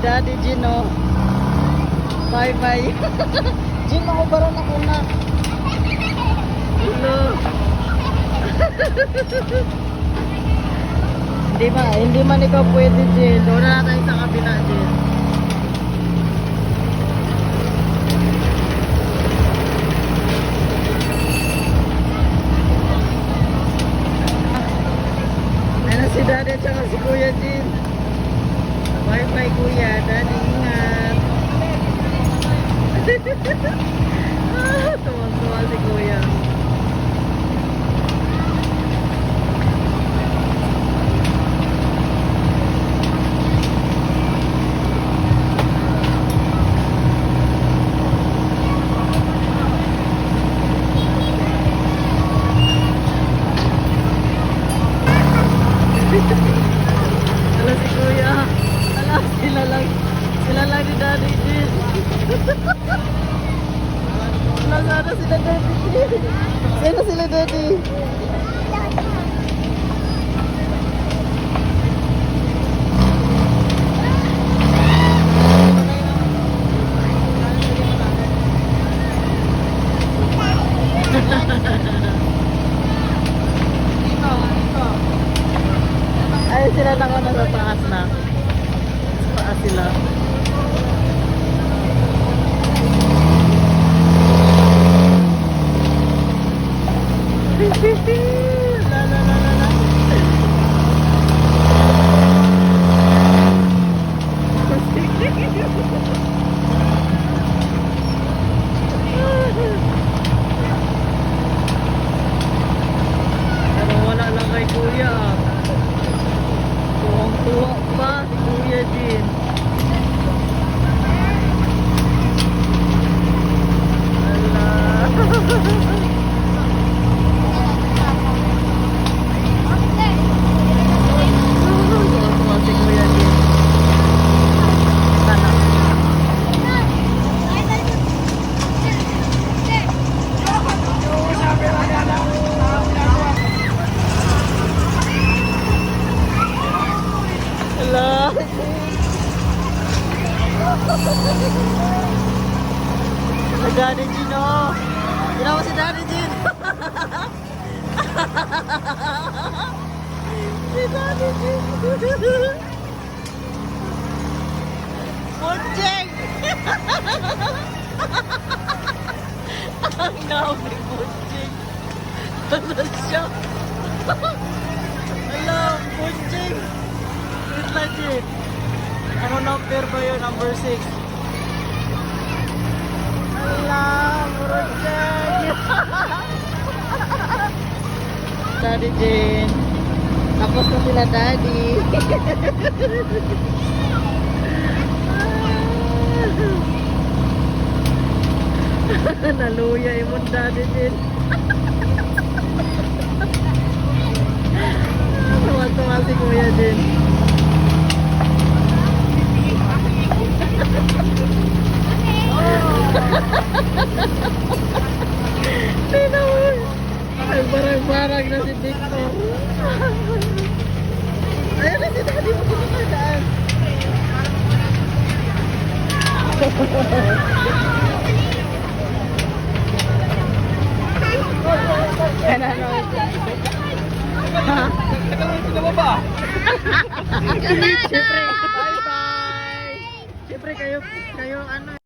Daddy Gino. Bye bye. Gino, makubaran ako na. Hello. Hindi man ikaw pwede, Jin. Doon na tayo sa kabila, Jin. Ayan si Daddy at saka si Kuya Jin. Bye bye, Kuya. Daddy, ingat. Tuwang-tuwa si Kuya. Ala si Kuya. Ala, sila lang ni Daddy Jin. Ala, sana sila Daddy Jin. Sana sila Daddy. Ay, sila lang ako nasa taas na. Sa taas sila. La la la la la. Pero wala lang kay Kuya. Tuwang-tuwa pa si Kuya Jin. Tuwang-tuwa si Kuya Jin. Sana. Hello. Si Daddy Gino. Ginawa si Daddy Jin. Si Daddy Jin. Bunjing. Ang namin Bunjing. Ano siya? Hello, Bunjing. Wait lang, Jin. Ano number ba yun? Number 6. Alam, Bunjing. Daddy Jin. Tapos na sila Daddy. Naluya yung Daddy Jin. Tuwa-tuwa si Kuya Jin. Tinawag. Nagbarag-barag na si Victor. Ayun na si Daddy mo daan. Ano? Ha? Siyempre, bye-bye. Siyempre kayo ano